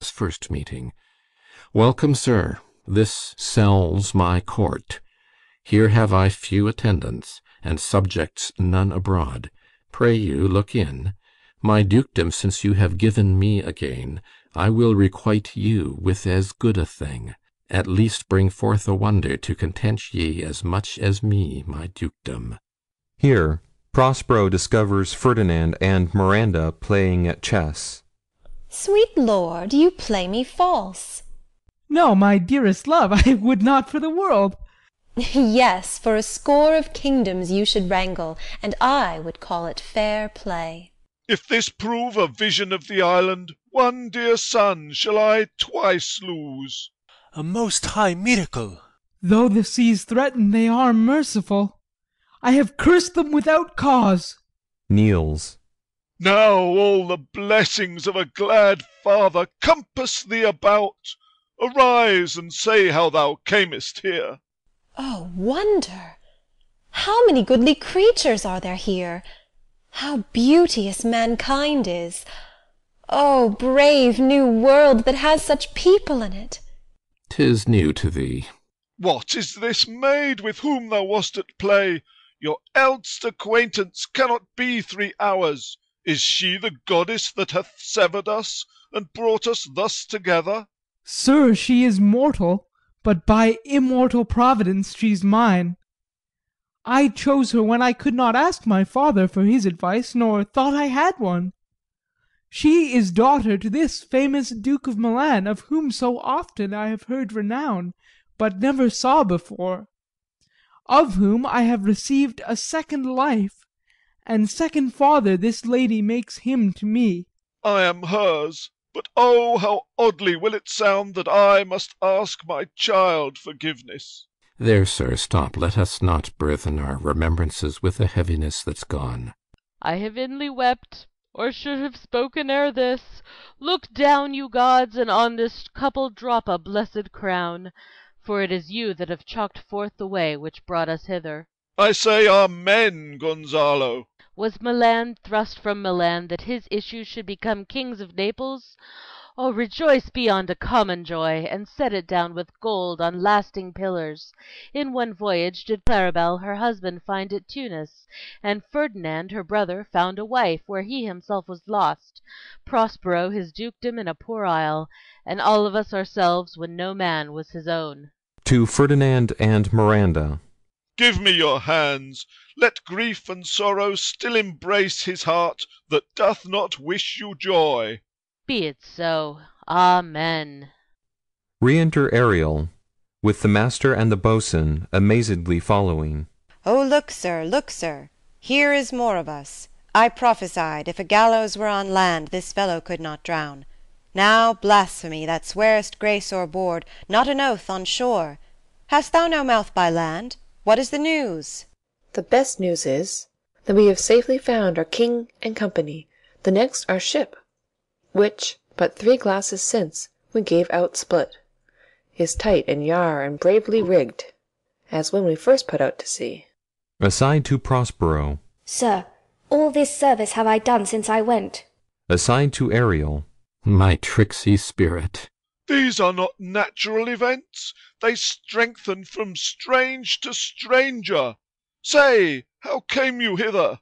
Philip's first meeting. "Welcome, sir. This sells my court. Here have I few attendants, and subjects none abroad. Pray you, look in. My dukedom, since you have given me again, I will requite you with as good a thing. At least bring forth a wonder to content ye as much as me, my dukedom." Here Prospero discovers Ferdinand and Miranda playing at chess. Sweet lord, you play me false. No, my dearest love, I would not for the world. Yes, for a score of kingdoms you should wrangle, and I would call it fair play. If this prove a vision of the island, one dear son shall I twice lose. A most high miracle. Though the seas threaten, they are merciful. I have cursed them without cause. Kneels. Now all the blessings of a glad father compass thee about. Arise and say how thou camest here. Oh, wonder! How many goodly creatures are there here! How beauteous mankind is! Oh, brave new world that has such people in it! 'Tis new to thee. What is this maid with whom thou wast at play? Your eldest acquaintance cannot be 3 hours. Is she the goddess that hath severed us, and brought us thus together? Sir, she is mortal, but by immortal providence she's mine. I chose her when I could not ask my father for his advice, nor thought I had one. She is daughter to this famous Duke of Milan, of whom so often I have heard renown, but never saw before, of whom I have received a second life, and second father this lady makes him to me. I am hers, but oh, how oddly will it sound that I must ask my child forgiveness. There, sir, stop. Let us not burthen our remembrances with a heaviness that's gone. I have inly wept, or should have spoken ere this. Look down, you gods, and on this couple drop a blessed crown, for it is you that have chalked forth the way which brought us hither. I say amen, Gonzalo. Was Milan thrust from Milan that his issue should become kings of Naples? Oh, rejoice beyond a common joy, and set it down with gold on lasting pillars. In one voyage did Claribel her husband find at Tunis, and Ferdinand her brother found a wife where he himself was lost, Prospero his dukedom in a poor isle, and all of us ourselves when no man was his own. To Ferdinand and Miranda. Give me your hands. Let grief and sorrow still embrace his heart that doth not wish you joy. Be it so. Amen. Re-enter Ariel, with the master and the boatswain amazedly following. Oh, look, sir, here is more of us. I prophesied, if a gallows were on land, this fellow could not drown. Now blasphemy, that swearest grace o'er board, not an oath on shore. Hast thou no mouth by land? What is the news? The best news is, that we have safely found our king and company, the next our ship, which, but 3 glasses since, we gave out split, is tight and yar and bravely rigged, as when we first put out to sea. Aside to Prospero. Sir, all this service have I done since I went. Aside to Ariel. My tricksy spirit. These are not natural events. They strengthen from strange to stranger. Say, how came you hither?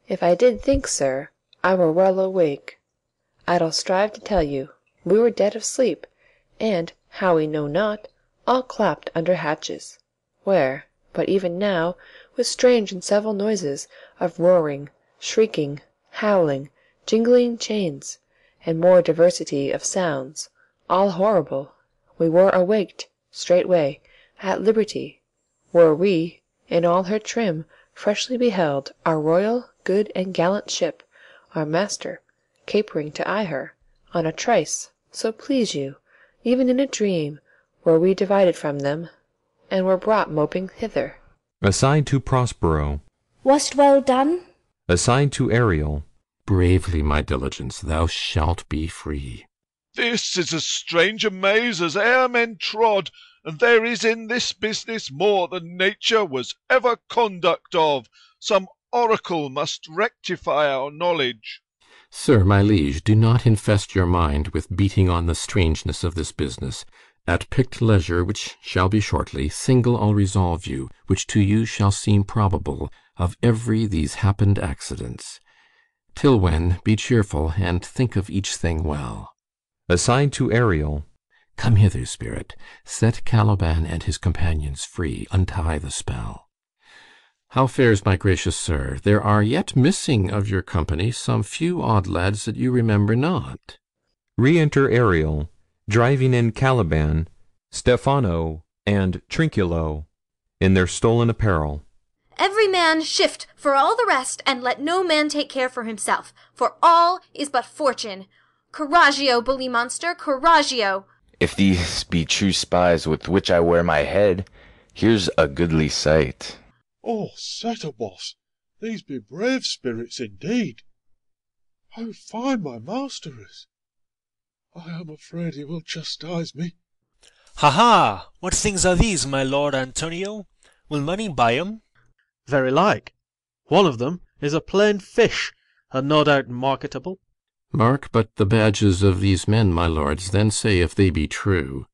If I did think, sir, I were well awake, I'd'll strive to tell you. We were dead of sleep, and, how we know not, all clapped under hatches, where, but even now, with strange and several noises of roaring, shrieking, howling, jingling chains, and more diversity of sounds, all horrible, we were awaked straightway, at liberty, where we, in all her trim, freshly beheld our royal, good, and gallant ship, our master, capering to eye her, on a trice, so please you, even in a dream, were we divided from them, and were brought moping hither. Aside to Prospero. Was't well done? Aside to Ariel. Bravely, my diligence, thou shalt be free. This is as strange a maze as e'er men trod, and there is in this business more than nature was ever conduct of. Some oracle must rectify our knowledge. Sir, my liege, do not infest your mind with beating on the strangeness of this business. At picked leisure, which shall be shortly, single I'll resolve you, which to you shall seem probable, of every these happened accidents. Till when, be cheerful, and think of each thing well. Aside to Ariel. Come hither, spirit. Set Caliban and his companions free. Untie the spell. How fares my gracious sir? There are yet missing of your company some few odd lads that you remember not. Re-enter Ariel, driving in Caliban, Stephano, and Trinculo, in their stolen apparel. Every man shift for all the rest, and let no man take care for himself, for all is but fortune. Coraggio, bully monster, coraggio! If these be true spies with which I wear my head, here's a goodly sight. Oh, Setebos, these be brave spirits indeed. How fine my master is! I am afraid he will chastise me. Ha ha! What things are these, my lord Antonio? Will money buy 'em? Very like. One of them is a plain fish, and no doubt marketable. Mark but the badges of these men, my lords, then say if they be true.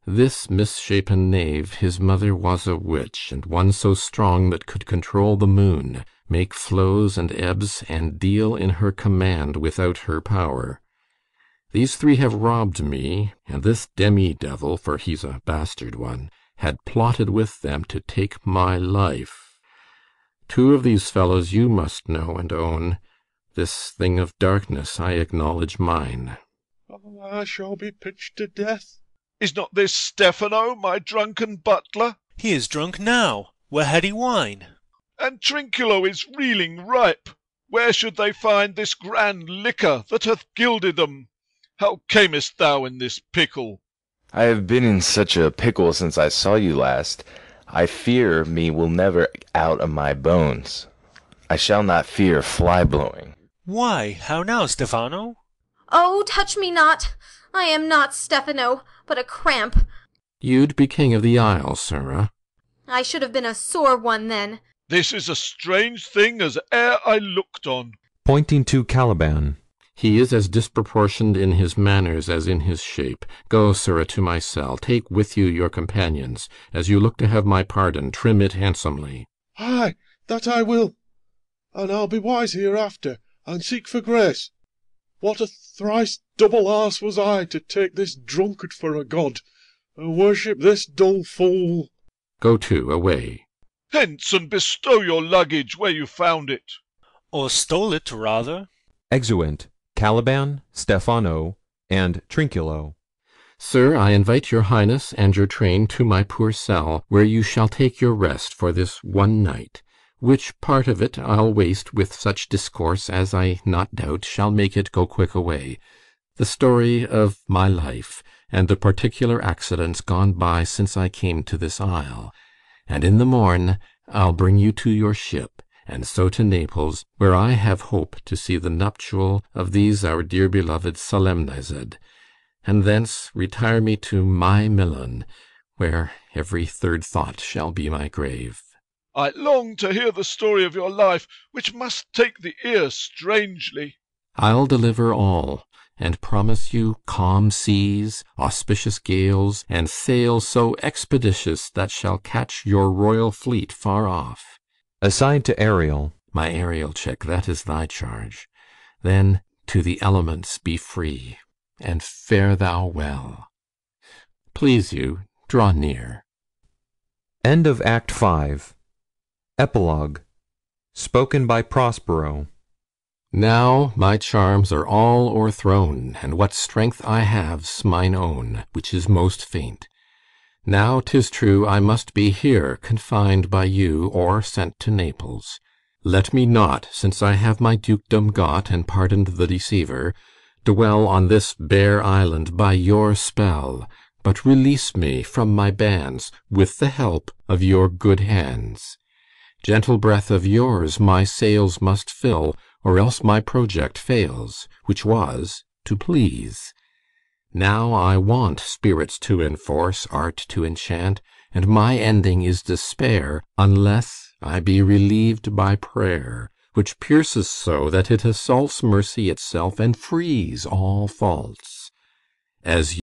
This misshapen knave, his mother was a witch, and one so strong that could control the moon, make flows and ebbs, and deal in her command without her power. These three have robbed me, and this demi-devil, for he's a bastard one, had plotted with them to take my life. Two of these fellows you must know and own. This thing of darkness I acknowledge mine. I shall be pitched to death. Is not this Stephano, my drunken butler? He is drunk now. Where had he wine? And Trinculo is reeling ripe. Where should they find this grand liquor that hath gilded them? How camest thou in this pickle? I have been in such a pickle since I saw you last. I fear me will never out of my bones. I shall not fear fly-blowing. Why, how now, Stephano? Oh, touch me not! I am not Stephano, but a cramp. You'd be king of the isle, sirrah. I should have been a sore one then. This is a strange thing as e'er I looked on. Pointing to Caliban. He is as disproportioned in his manners as in his shape. Go, sirrah, to my cell. Take with you your companions. As you look to have my pardon, trim it handsomely. Ay, that I will. And I'll be wise hereafter, and seek for grace. What a thrice double arse was I to take this drunkard for a god, and worship this dull fool. Go to, away. Hence, and bestow your luggage where you found it. Or stole it, rather. Exeunt Caliban, Stephano, and Trinculo. Sir, I invite your highness and your train to my poor cell, where you shall take your rest for this one night, which part of it I'll waste with such discourse as I not doubt shall make it go quick away, the story of my life, and the particular accidents gone by since I came to this isle. And in the morn I'll bring you to your ship, and so to Naples, where I have hope to see the nuptial of these our dear beloved solemnized, and thence retire me to my Milan, where every third thought shall be my grave. I long to hear the story of your life, which must take the ear strangely. I'll deliver all, and promise you calm seas, auspicious gales, and sail so expeditious that shall catch your royal fleet far off. Aside to Ariel. My Ariel chick, that is thy charge. Then to the elements be free, and fare thou well. Please you, draw near. End of Act 5. Epilogue. Spoken by Prospero. Now my charms are all o'erthrown, and what strength I have's mine own, which is most faint. Now 'tis true I must be here confined by you, or sent to Naples. Let me not, since I have my dukedom got, and pardoned the deceiver, dwell on this bare island by your spell, but release me from my bands with the help of your good hands. Gentle breath of yours my sails must fill, or else my project fails, which was to please. Now I want spirits to enforce, art to enchant, and my ending is despair, unless I be relieved by prayer, which pierces so that it assaults mercy itself and frees all faults. As